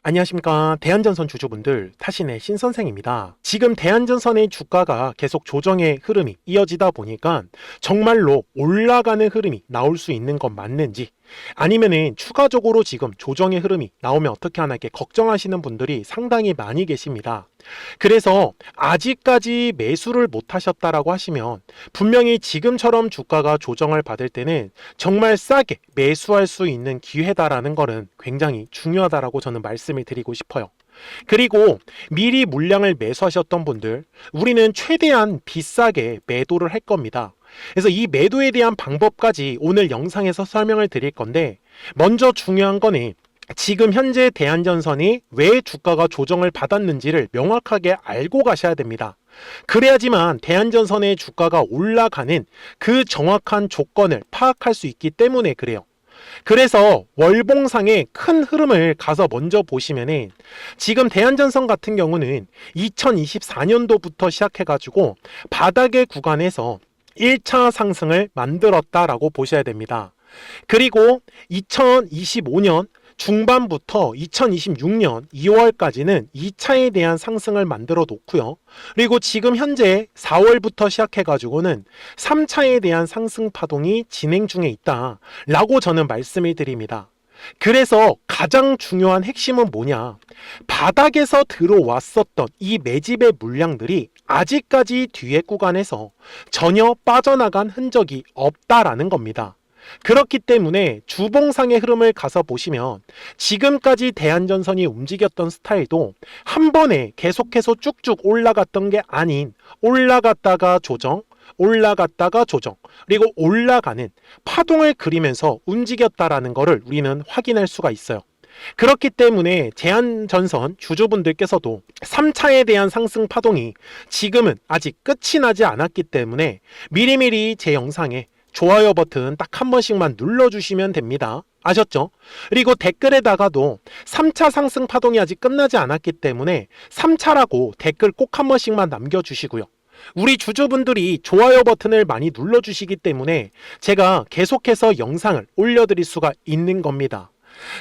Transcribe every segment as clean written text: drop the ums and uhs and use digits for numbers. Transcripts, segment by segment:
안녕하십니까. 대한전선 주주분들, 타신의 신선생입니다. 지금 대한전선의 주가가 계속 조정의 흐름이 이어지다 보니까 정말로 올라가는 흐름이 나올 수 있는 건 맞는지, 아니면은 추가적으로 지금 조정의 흐름이 나오면 어떻게 하나 이렇게 걱정하시는 분들이 상당히 많이 계십니다. 그래서 아직까지 매수를 못 하셨다라고 하시면 분명히 지금처럼 주가가 조정을 받을 때는 정말 싸게 매수할 수 있는 기회다라는 거는 굉장히 중요하다라고 저는 말씀을 드리고 싶어요. 그리고 미리 물량을 매수하셨던 분들, 우리는 최대한 비싸게 매도를 할 겁니다. 그래서 이 매도에 대한 방법까지 오늘 영상에서 설명을 드릴 건데, 먼저 중요한 거는 지금 현재 대한전선이 왜 주가가 조정을 받았는지를 명확하게 알고 가셔야 됩니다. 그래야지만 대한전선의 주가가 올라가는 그 정확한 조건을 파악할 수 있기 때문에 그래요. 그래서 월봉상의 큰 흐름을 가서 먼저 보시면은 지금 대한전선 같은 경우는 2024년도부터 시작해가지고 바닥의 구간에서 1차 상승을 만들었다라고 보셔야 됩니다. 그리고 2025년 중반부터 2026년 2월까지는 2차에 대한 상승을 만들어 놓고요. 그리고 지금 현재 4월부터 시작해가지고는 3차에 대한 상승 파동이 진행 중에 있다라고 저는 말씀을 드립니다. 그래서 가장 중요한 핵심은 뭐냐? 바닥에서 들어왔었던 이 매집의 물량들이 아직까지 뒤에 구간에서 전혀 빠져나간 흔적이 없다라는 겁니다. 그렇기 때문에 주봉상의 흐름을 가서 보시면 지금까지 대한전선이 움직였던 스타일도 한 번에 계속해서 쭉쭉 올라갔던 게 아닌 올라갔다가 조정, 올라갔다가 조정, 그리고 올라가는 파동을 그리면서 움직였다라는 것을 우리는 확인할 수가 있어요. 그렇기 때문에 대한전선 주주분들께서도 3차에 대한 상승 파동이 지금은 아직 끝이 나지 않았기 때문에 미리미리 제 영상에 좋아요 버튼 딱 한 번씩만 눌러주시면 됩니다. 아셨죠? 그리고 댓글에다가도 3차 상승 파동이 아직 끝나지 않았기 때문에 3차라고 댓글 꼭 한 번씩만 남겨주시고요. 우리 주주분들이 좋아요 버튼을 많이 눌러주시기 때문에 제가 계속해서 영상을 올려드릴 수가 있는 겁니다.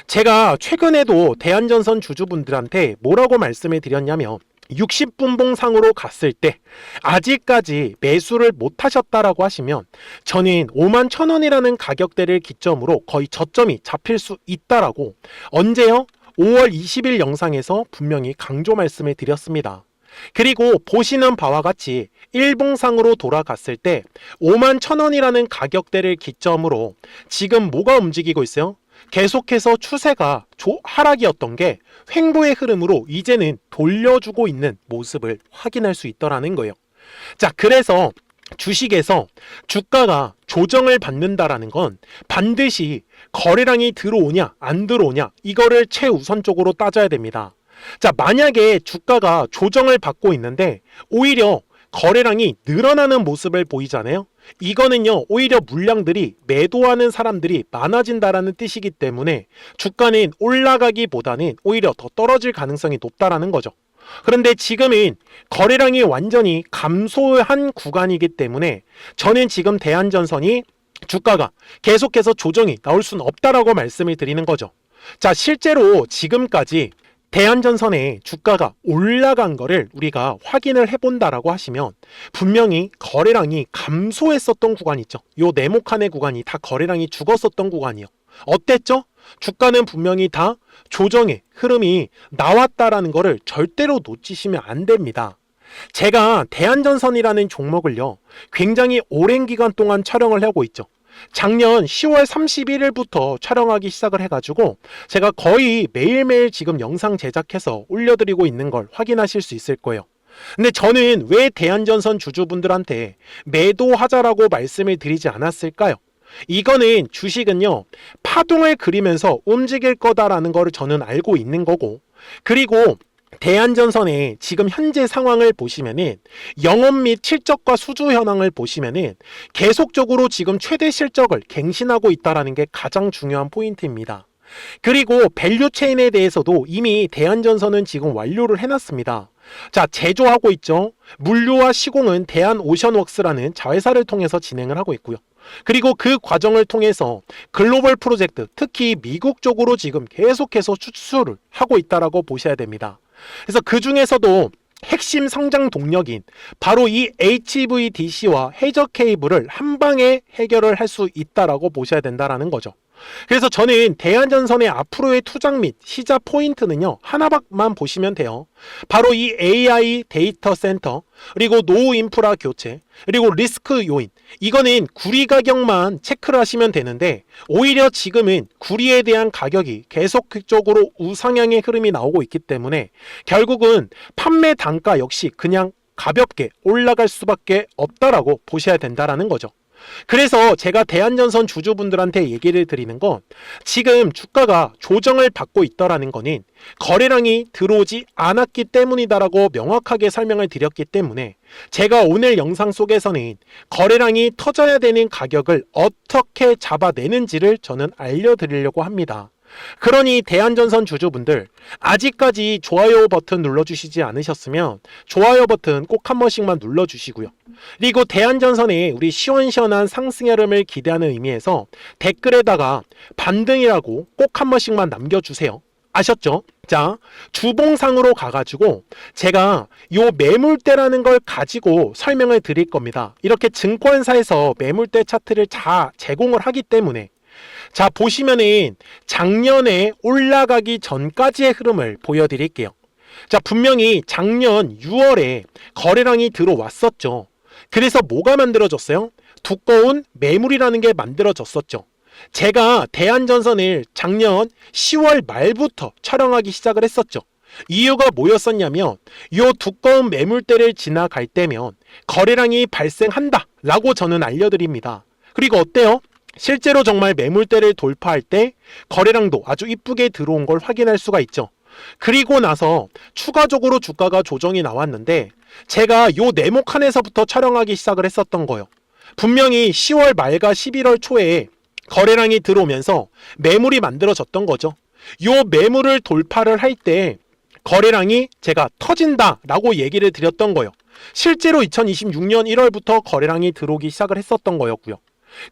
제가 최근에도 대한전선 주주분들한테 뭐라고 말씀을 드렸냐면 60분봉상으로 갔을 때 아직까지 매수를 못 하셨다라고 하시면 저는 51,000원이라는 가격대를 기점으로 거의 저점이 잡힐 수 있다라고 언제요? 5월 20일 영상에서 분명히 강조 말씀을 드렸습니다. 그리고 보시는 바와 같이 일봉상으로 돌아갔을 때 51,000원이라는 가격대를 기점으로 지금 뭐가 움직이고 있어요? 계속해서 추세가 하락이었던 게 횡보의 흐름으로 이제는 돌려주고 있는 모습을 확인할 수 있더라는 거예요. 자, 그래서 주식에서 주가가 조정을 받는다라는 건 반드시 거래량이 들어오냐 안 들어오냐 이거를 최우선적으로 따져야 됩니다. 자, 만약에 주가가 조정을 받고 있는데 오히려 거래량이 늘어나는 모습을 보이잖아요. 이거는요, 오히려 물량들이 매도하는 사람들이 많아진다라는 뜻이기 때문에 주가는 올라가기보다는 오히려 더 떨어질 가능성이 높다라는 거죠. 그런데 지금은 거래량이 완전히 감소한 구간이기 때문에 저는 지금 대한전선이 주가가 계속해서 조정이 나올 수는 없다라고 말씀을 드리는 거죠. 자, 실제로 지금까지 대한전선의 주가가 올라간 거를 우리가 확인을 해본다라고 하시면 분명히 거래량이 감소했었던 구간이 있죠. 요 네모칸의 구간이 다 거래량이 죽었었던 구간이요. 어땠죠? 주가는 분명히 다 조정의 흐름이 나왔다라는 거를 절대로 놓치시면 안 됩니다. 제가 대한전선이라는 종목을요, 굉장히 오랜 기간 동안 촬영을 하고 있죠. 작년 10월 31일부터 촬영하기 시작을 해가지고 제가 거의 매일매일 지금 영상 제작해서 올려드리고 있는 걸 확인하실 수 있을 거예요. 근데 저는 왜 대한전선 주주분들한테 매도하자라고 말씀을 드리지 않았을까요? 이거는 주식은요, 파동을 그리면서 움직일 거다라는 거를 저는 알고 있는 거고, 그리고 대한전선의 지금 현재 상황을 보시면은 영업 및 실적과 수주 현황을 보시면은 계속적으로 지금 최대 실적을 갱신하고 있다라는 게 가장 중요한 포인트입니다. 그리고 밸류 체인에 대해서도 이미 대한전선은 지금 완료를 해놨습니다. 자, 제조하고 있죠. 물류와 시공은 대한오션웍스라는 자회사를 통해서 진행을 하고 있고요. 그리고 그 과정을 통해서 글로벌 프로젝트, 특히 미국 쪽으로 지금 계속해서 추출을 하고 있다라고 보셔야 됩니다. 그래서 그 중에서도 핵심 성장 동력인 바로 이 HVDC와 해저 케이블을 한 방에 해결을 할 수 있다라고 보셔야 된다라는 거죠. 그래서 저는 대한전선의 앞으로의 투자 및 시자 포인트는요, 하나만 보시면 돼요. 바로 이 AI 데이터 센터, 그리고 노후 인프라 교체, 그리고 리스크 요인. 이거는 구리 가격만 체크를 하시면 되는데, 오히려 지금은 구리에 대한 가격이 계속적으로 우상향의 흐름이 나오고 있기 때문에 결국은 판매 단가 역시 그냥 가볍게 올라갈 수밖에 없다라고 보셔야 된다라는 거죠. 그래서 제가 대한전선 주주분들한테 얘기를 드리는 건, 지금 주가가 조정을 받고 있다라는 거는 거래량이 들어오지 않았기 때문이다라고 명확하게 설명을 드렸기 때문에, 제가 오늘 영상 속에서는 거래량이 터져야 되는 가격을 어떻게 잡아내는지를 저는 알려드리려고 합니다. 그러니 대한전선 주주분들, 아직까지 좋아요 버튼 눌러주시지 않으셨으면 좋아요 버튼 꼭 한 번씩만 눌러주시고요. 그리고 대한전선의 우리 시원시원한 상승 흐름을 기대하는 의미에서 댓글에다가 반등이라고 꼭 한 번씩만 남겨주세요. 아셨죠? 자, 주봉상으로 가가지고 제가 요 매물대라는 걸 가지고 설명을 드릴 겁니다. 이렇게 증권사에서 매물대 차트를 다 제공을 하기 때문에, 자, 보시면은 작년에 올라가기 전까지의 흐름을 보여드릴게요. 자, 분명히 작년 6월에 거래량이 들어왔었죠. 그래서 뭐가 만들어졌어요? 두꺼운 매물이라는 게 만들어졌었죠. 제가 대한전선을 작년 10월 말부터 촬영하기 시작을 했었죠. 이유가 뭐였었냐면, 이 두꺼운 매물대를 지나갈 때면 거래량이 발생한다 라고 저는 알려드립니다. 그리고 어때요? 실제로 정말 매물대를 돌파할 때 거래량도 아주 이쁘게 들어온 걸 확인할 수가 있죠. 그리고 나서 추가적으로 주가가 조정이 나왔는데, 제가 요 네모칸에서부터 촬영하기 시작을 했었던 거예요. 분명히 10월 말과 11월 초에 거래량이 들어오면서 매물이 만들어졌던 거죠. 요 매물을 돌파를 할 때 거래량이 제가 터진다 라고 얘기를 드렸던 거예요. 실제로 2026년 1월부터 거래량이 들어오기 시작을 했었던 거였고요.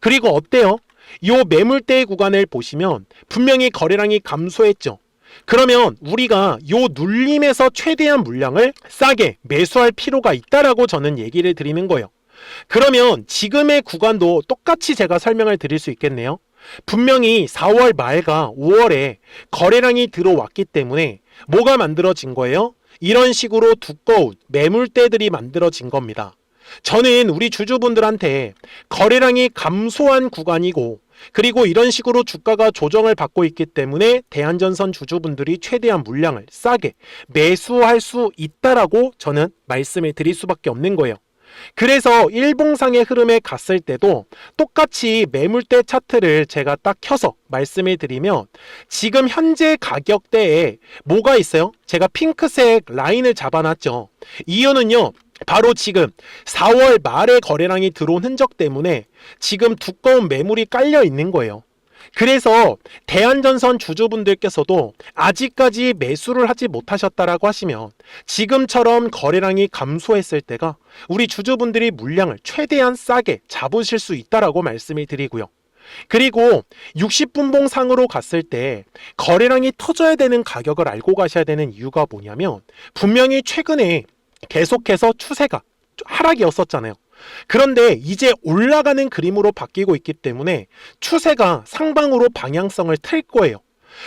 그리고 어때요? 요 매물대 구간을 보시면 분명히 거래량이 감소했죠. 그러면 우리가 요 눌림에서 최대한 물량을 싸게 매수할 필요가 있다라고 저는 얘기를 드리는 거예요. 그러면 지금의 구간도 똑같이 제가 설명을 드릴 수 있겠네요. 분명히 4월 말과 5월에 거래량이 들어왔기 때문에 뭐가 만들어진 거예요? 이런 식으로 두꺼운 매물대들이 만들어진 겁니다. 저는 우리 주주분들한테 거래량이 감소한 구간이고, 그리고 이런 식으로 주가가 조정을 받고 있기 때문에 대한전선 주주분들이 최대한 물량을 싸게 매수할 수 있다라고 저는 말씀을 드릴 수밖에 없는 거예요. 그래서 일봉상의 흐름에 갔을 때도 똑같이 매물대 차트를 제가 딱 켜서 말씀을 드리면, 지금 현재 가격대에 뭐가 있어요? 제가 핑크색 라인을 잡아놨죠. 이유는요, 바로 지금 4월 말에 거래량이 들어온 흔적 때문에 지금 두꺼운 매물이 깔려 있는 거예요. 그래서 대한전선 주주분들께서도 아직까지 매수를 하지 못하셨다라고 하시면, 지금처럼 거래량이 감소했을 때가 우리 주주분들이 물량을 최대한 싸게 잡으실 수 있다라고 말씀을 드리고요. 그리고 60분봉 상으로 갔을 때 거래량이 터져야 되는 가격을 알고 가셔야 되는 이유가 뭐냐면, 분명히 최근에 계속해서 추세가 하락이었었잖아요. 그런데 이제 올라가는 그림으로 바뀌고 있기 때문에 추세가 상방으로 방향성을 틀 거예요.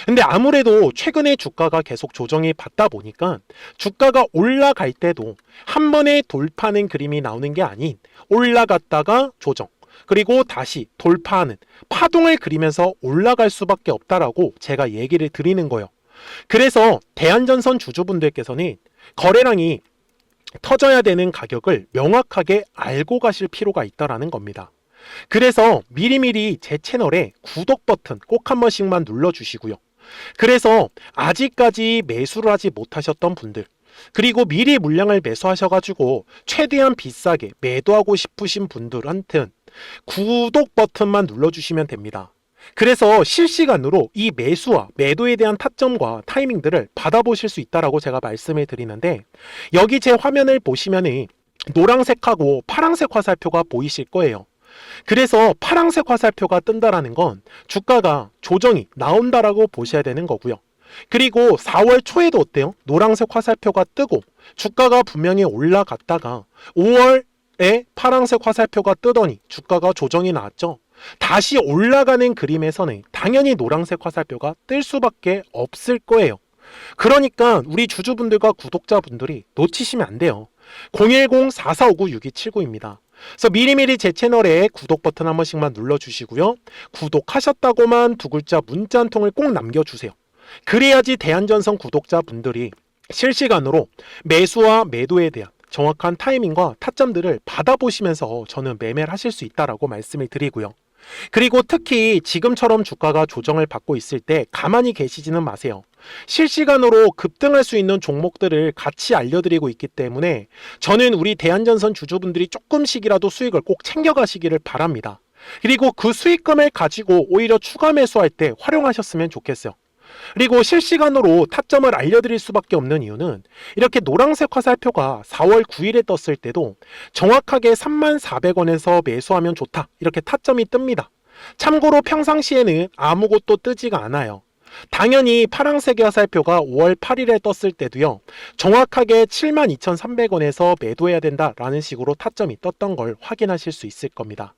근데 아무래도 최근에 주가가 계속 조정이 받다 보니까 주가가 올라갈 때도 한 번에 돌파하는 그림이 나오는 게 아닌, 올라갔다가 조정, 그리고 다시 돌파하는 파동을 그리면서 올라갈 수밖에 없다라고 제가 얘기를 드리는 거예요. 그래서 대한전선 주주분들께서는 거래량이 터져야 되는 가격을 명확하게 알고 가실 필요가 있다라는 겁니다. 그래서 미리미리 제 채널에 구독 버튼 꼭 한 번씩만 눌러주시고요. 그래서 아직까지 매수를 하지 못하셨던 분들, 그리고 미리 물량을 매수하셔가지고 최대한 비싸게 매도하고 싶으신 분들한테는 구독 버튼만 눌러주시면 됩니다. 그래서 실시간으로 이 매수와 매도에 대한 타점과 타이밍들을 받아보실 수 있다라고 제가 말씀을 드리는데, 여기 제 화면을 보시면은 노란색하고 파란색 화살표가 보이실 거예요. 그래서 파란색 화살표가 뜬다라는 건 주가가 조정이 나온다라고 보셔야 되는 거고요. 그리고 4월 초에도 어때요? 노란색 화살표가 뜨고 주가가 분명히 올라갔다가 5월에 파란색 화살표가 뜨더니 주가가 조정이 나왔죠. 다시 올라가는 그림에서는 당연히 노란색 화살표가 뜰 수밖에 없을 거예요. 그러니까 우리 주주분들과 구독자분들이 놓치시면 안 돼요. 010-4459-6279입니다. 그래서 미리미리 제 채널에 구독 버튼 한 번씩만 눌러주시고요. 구독하셨다고만 두 글자 문자 한 통을 꼭 남겨주세요. 그래야지 대한전선 구독자분들이 실시간으로 매수와 매도에 대한 정확한 타이밍과 타점들을 받아보시면서 저는 매매를 하실 수 있다라고 말씀을 드리고요. 그리고 특히 지금처럼 주가가 조정을 받고 있을 때 가만히 계시지는 마세요. 실시간으로 급등할 수 있는 종목들을 같이 알려드리고 있기 때문에 저는 우리 대한전선 주주분들이 조금씩이라도 수익을 꼭 챙겨가시기를 바랍니다. 그리고 그 수익금을 가지고 오히려 추가 매수할 때 활용하셨으면 좋겠어요. 그리고 실시간으로 타점을 알려드릴 수밖에 없는 이유는 이렇게 노란색 화살표가 4월 9일에 떴을 때도 정확하게 34,400원에서 매수하면 좋다 이렇게 타점이 뜹니다. 참고로 평상시에는 아무것도 뜨지가 않아요. 당연히 파란색의 화살표가 5월 8일에 떴을 때도요, 정확하게 72,300원에서 매도해야 된다라는 식으로 타점이 떴던 걸 확인하실 수 있을 겁니다.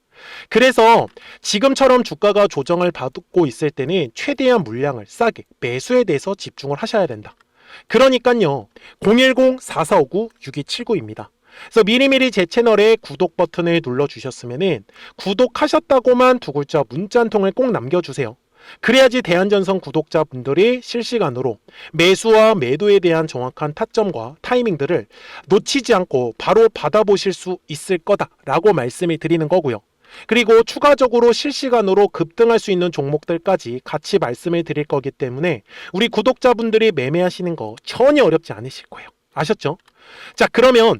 그래서 지금처럼 주가가 조정을 받고 있을 때는 최대한 물량을 싸게 매수에 대해서 집중을 하셔야 된다. 그러니까요, 010-4459-6279입니다. 그래서 미리미리 제 채널에 구독 버튼을 눌러주셨으면 구독하셨다고만 두 글자 문자 한 통을 꼭 남겨주세요. 그래야지 대한전선 구독자분들이 실시간으로 매수와 매도에 대한 정확한 타점과 타이밍들을 놓치지 않고 바로 받아보실 수 있을 거다라고 말씀을 드리는 거고요. 그리고 추가적으로 실시간으로 급등할 수 있는 종목들까지 같이 말씀을 드릴 거기 때문에 우리 구독자분들이 매매하시는 거 전혀 어렵지 않으실 거예요. 아셨죠? 자, 그러면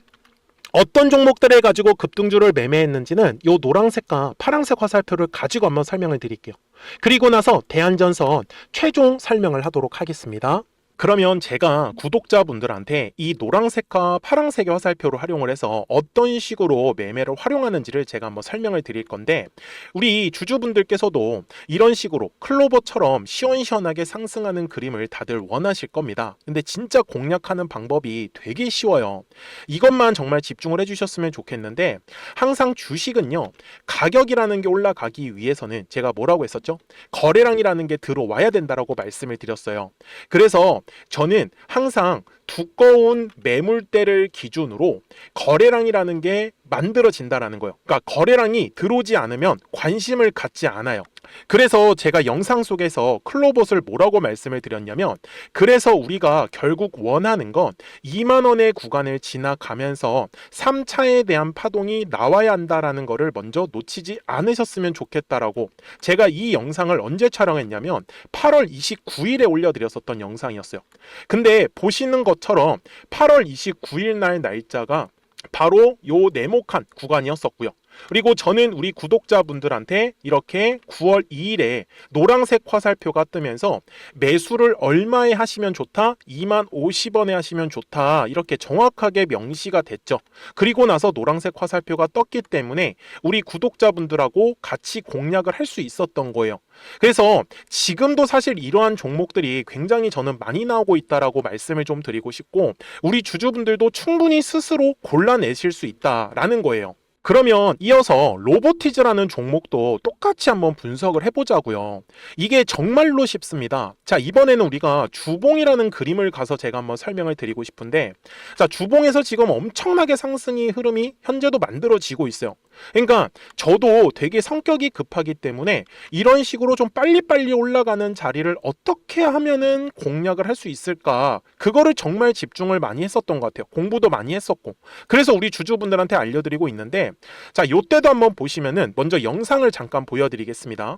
어떤 종목들을 가지고 급등주를 매매했는지는 이 노란색과 파란색 화살표를 가지고 한번 설명을 드릴게요. 그리고 나서 대한전선 최종 설명을 하도록 하겠습니다. 그러면 제가 구독자분들한테 이 노란색과 파란색의 화살표를 활용을 해서 어떤 식으로 매매를 활용하는지를 제가 한번 설명을 드릴 건데, 우리 주주분들께서도 이런 식으로 클로버처럼 시원시원하게 상승하는 그림을 다들 원하실 겁니다. 근데 진짜 공략하는 방법이 되게 쉬워요. 이것만 정말 집중을 해주셨으면 좋겠는데, 항상 주식은요, 가격이라는 게 올라가기 위해서는 제가 뭐라고 했었죠? 거래량이라는 게 들어와야 된다라고 말씀을 드렸어요. 그래서 저는 항상 두꺼운 매물대를 기준으로 거래량이라는 게 만들어진다라는 거예요. 그러니까 거래량이 들어오지 않으면 관심을 갖지 않아요. 그래서 제가 영상 속에서 클로봇을 뭐라고 말씀을 드렸냐면, 그래서 우리가 결국 원하는 건 2만 원의 구간을 지나가면서 3차에 대한 파동이 나와야 한다라는 거를 먼저 놓치지 않으셨으면 좋겠다라고 제가 이 영상을 언제 촬영했냐면 8월 29일에 올려드렸었던 영상이었어요. 근데 보시는 것처럼 8월 29일 날 날짜가 바로 요 네모칸 구간이었었고요. 그리고 저는 우리 구독자분들한테 이렇게 9월 2일에 노란색 화살표가 뜨면서 매수를 얼마에 하시면 좋다? 20,050원에 하시면 좋다. 이렇게 정확하게 명시가 됐죠. 그리고 나서 노란색 화살표가 떴기 때문에 우리 구독자분들하고 같이 공략을 할 수 있었던 거예요. 그래서 지금도 사실 이러한 종목들이 굉장히 저는 많이 나오고 있다라고 말씀을 좀 드리고 싶고, 우리 주주분들도 충분히 스스로 골라내실 수 있다라는 거예요. 그러면 이어서 로보티즈라는 종목도 똑같이 한번 분석을 해보자고요. 이게 정말로 쉽습니다. 자, 이번에는 우리가 주봉이라는 그림을 가서 제가 한번 설명을 드리고 싶은데, 자, 주봉에서 지금 엄청나게 상승이 흐름이 현재도 만들어지고 있어요. 그러니까 저도 되게 성격이 급하기 때문에 이런 식으로 좀 빨리빨리 올라가는 자리를 어떻게 하면은 공략을 할 수 있을까, 그거를 정말 집중을 많이 했었던 것 같아요. 공부도 많이 했었고. 그래서 우리 주주분들한테 알려드리고 있는데, 자, 요때도 한번 보시면은 먼저 영상을 잠깐 보여드리겠습니다.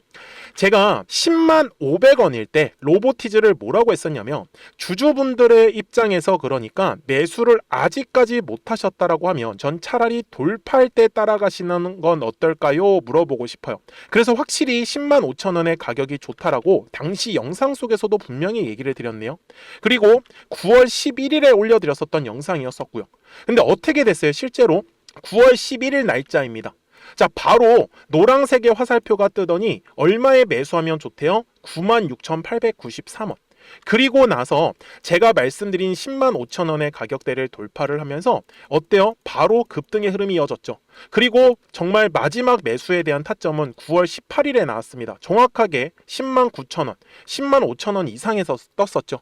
제가 105,000원일 때 로보티즈를 뭐라고 했었냐면, 주주분들의 입장에서 그러니까 매수를 아직까지 못 하셨다라고 하면 전 차라리 돌파할 때 따라가시는 건 어떨까요? 물어보고 싶어요. 그래서 확실히 105,000원의 가격이 좋다라고 당시 영상 속에서도 분명히 얘기를 드렸네요. 그리고 9월 11일에 올려드렸었던 영상이었었고요. 근데 어떻게 됐어요? 실제로 9월 11일 날짜입니다. 자, 바로 노란색의 화살표가 뜨더니 얼마에 매수하면 좋대요? 96,893원. 그리고 나서 제가 말씀드린 105,000원의 가격대를 돌파를 하면서 어때요? 바로 급등의 흐름이 이어졌죠. 그리고 정말 마지막 매수에 대한 타점은 9월 18일에 나왔습니다. 정확하게 109,000원, 105,000원 이상에서 떴었죠.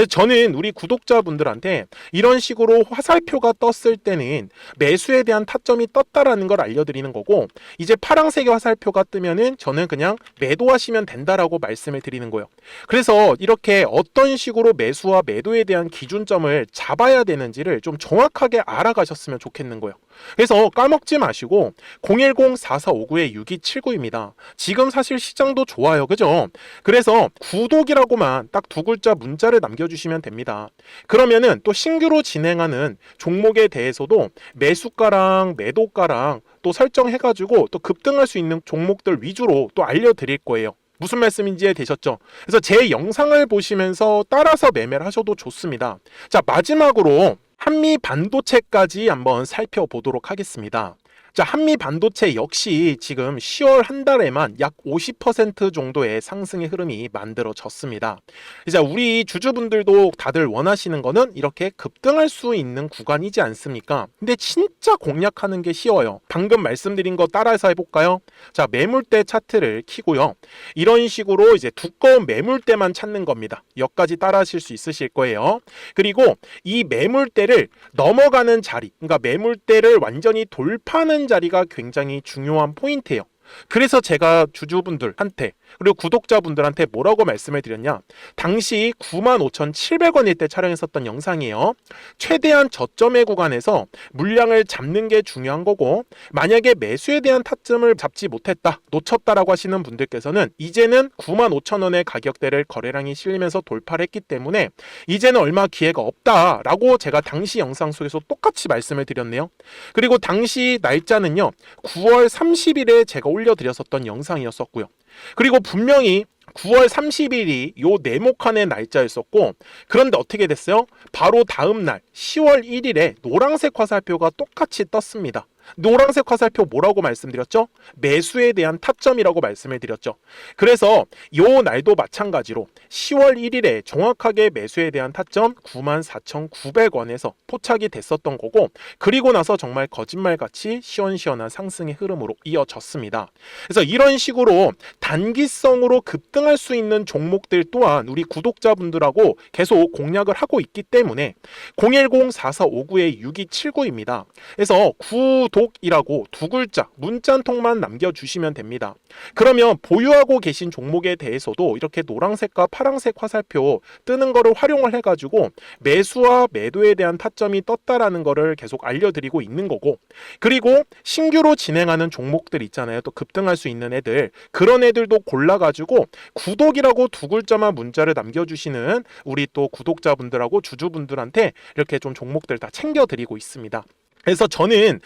저는 우리 구독자분들한테 이런 식으로 화살표가 떴을 때는 매수에 대한 타점이 떴다라는 걸 알려드리는 거고, 이제 파란색의 화살표가 뜨면은 저는 그냥 매도하시면 된다라고 말씀을 드리는 거예요. 그래서 이렇게 어떤 식으로 매수와 매도에 대한 기준점을 잡아야 되는지를 좀 정확하게 알아가셨으면 좋겠는 거예요. 그래서 까먹지 마시고 010-4459-6279입니다. 지금 사실 시장도 좋아요, 그죠? 그래서 구독이라고만 딱 두 글자 문자를 남겨주시면 됩니다. 그러면은 또 신규로 진행하는 종목에 대해서도 매수가랑 매도가랑 또 설정해가지고 또 급등할 수 있는 종목들 위주로 또 알려드릴 거예요. 무슨 말씀인지 이해되셨죠? 그래서 제 영상을 보시면서 따라서 매매를 하셔도 좋습니다. 자, 마지막으로 한미 반도체까지 한번 살펴보도록 하겠습니다. 자, 한미 반도체 역시 지금 10월 한 달에만 약 50% 정도의 상승의 흐름이 만들어졌습니다. 이제 우리 주주분들도 다들 원하시는 거는 이렇게 급등할 수 있는 구간이지 않습니까? 근데 진짜 공략하는 게 쉬워요. 방금 말씀드린 거 따라해서 해볼까요? 자, 매물대 차트를 키고요. 이런 식으로 이제 두꺼운 매물대만 찾는 겁니다. 여기까지 따라하실 수 있으실 거예요. 그리고 이 매물대를 넘어가는 자리, 그러니까 매물대를 완전히 돌파하는 자리가 굉장히 중요한 포인트예요. 그래서 제가 주주분들한테 그리고 구독자분들한테 뭐라고 말씀을 드렸냐, 당시 95,700원일 때 촬영했었던 영상이에요. 최대한 저점의 구간에서 물량을 잡는 게 중요한 거고, 만약에 매수에 대한 타점을 잡지 못했다, 놓쳤다라고 하시는 분들께서는 이제는 95,000원의 가격대를 거래량이 실리면서 돌파를 했기 때문에 이제는 얼마 기회가 없다라고 제가 당시 영상 속에서 똑같이 말씀을 드렸네요. 그리고 당시 날짜는요, 9월 30일에 제가 올려드렸었던 영상이었었고요. 그리고 분명히 9월 30일이 요 네모칸의 날짜였었고, 그런데 어떻게 됐어요? 바로 다음 날 10월 1일에 노란색 화살표가 똑같이 떴습니다. 노란색 화살표 뭐라고 말씀드렸죠? 매수에 대한 타점이라고 말씀을 드렸죠. 그래서 요 날도 마찬가지로 10월 1일에 정확하게 매수에 대한 타점 94,900원에서 포착이 됐었던 거고, 그리고 나서 정말 거짓말같이 시원시원한 상승의 흐름으로 이어졌습니다. 그래서 이런 식으로 단기성으로 급등할 수 있는 종목들 또한 우리 구독자분들하고 계속 공략을 하고 있기 때문에 010-4459-6279입니다. 그래서 구독이라고 두 글자 문자 한 통만 남겨주시면 됩니다. 그러면 보유하고 계신 종목에 대해서도 이렇게 노란색과 파란색 화살표 뜨는 거를 활용을 해가지고 매수와 매도에 대한 타점이 떴다라는 거를 계속 알려드리고 있는 거고, 그리고 신규로 진행하는 종목들 있잖아요. 또 급등할 수 있는 애들, 그런 애들도 골라가지고 구독이라고 두 글자만 문자를 남겨주시는 우리 또 구독자분들하고 주주분들한테 이렇게 좀 종목들 다 챙겨드리고 있습니다. 그래서 저는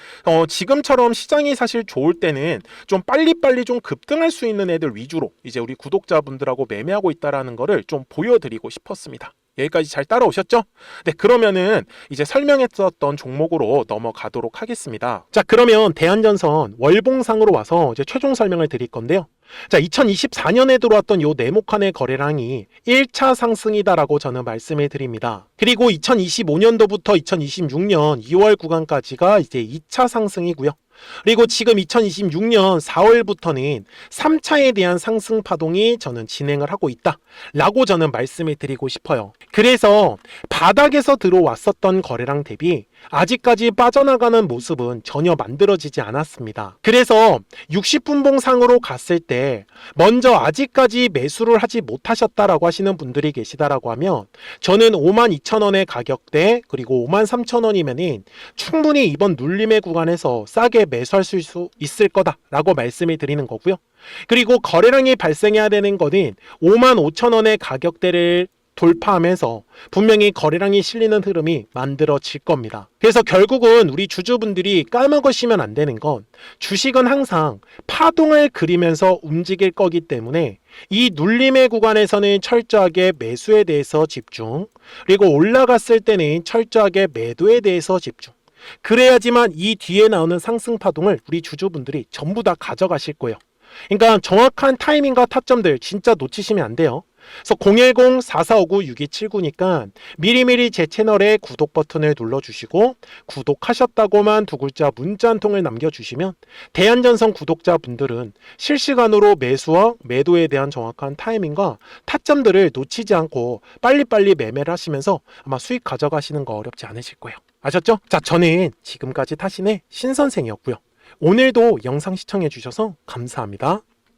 지금처럼 시장이 사실 좋을 때는 좀 빨리빨리 좀 급등할 수 있는 애들 위주로 이제 우리 구독자분들하고 매매하고 있다라는 거를 좀 보여드리고 싶었습니다. 여기까지 잘 따라오셨죠? 네, 그러면은 이제 설명했었던 종목으로 넘어가도록 하겠습니다. 자, 그러면 대한전선 월봉상으로 와서 이제 최종 설명을 드릴 건데요. 자, 2024년에 들어왔던 요 네모칸의 거래량이 1차 상승이다라고 저는 말씀을 드립니다. 그리고 2025년도부터 2026년 2월 구간까지가 이제 2차 상승이고요. 그리고 지금 2026년 4월부터는 3차에 대한 상승 파동이 저는 진행을 하고 있다 라고 저는 말씀을 드리고 싶어요. 그래서 바닥에서 들어왔었던 거래량 대비 아직까지 빠져나가는 모습은 전혀 만들어지지 않았습니다. 그래서 60분봉 상으로 갔을 때 먼저 아직까지 매수를 하지 못하셨다라고 하시는 분들이 계시다라고 하면 저는 52,000원의 가격대 그리고 53,000원이면은 충분히 이번 눌림의 구간에서 싸게 매수할 수 있을 거다라고 말씀을 드리는 거고요. 그리고 거래량이 발생해야 되는 거는 55,000원의 가격대를 돌파하면서 분명히 거래량이 실리는 흐름이 만들어질 겁니다. 그래서 결국은 우리 주주분들이 까먹으시면 안 되는 건 주식은 항상 파동을 그리면서 움직일 거기 때문에 이 눌림의 구간에서는 철저하게 매수에 대해서 집중, 그리고 올라갔을 때는 철저하게 매도에 대해서 집중, 그래야지만 이 뒤에 나오는 상승 파동을 우리 주주분들이 전부 다 가져가실 거예요. 그러니까 정확한 타이밍과 타점들 진짜 놓치시면 안 돼요. 그래서 010-4459-6279니까 미리미리 제 채널에 구독 버튼을 눌러주시고 구독하셨다고만 두 글자 문자 한 통을 남겨주시면 대한전선 구독자분들은 실시간으로 매수와 매도에 대한 정확한 타이밍과 타점들을 놓치지 않고 빨리빨리 매매를 하시면서 아마 수익 가져가시는 거 어렵지 않으실 거예요. 아셨죠? 자, 저는 지금까지 타신의 신선생이었고요. 오늘도 영상 시청해 주셔서 감사합니다.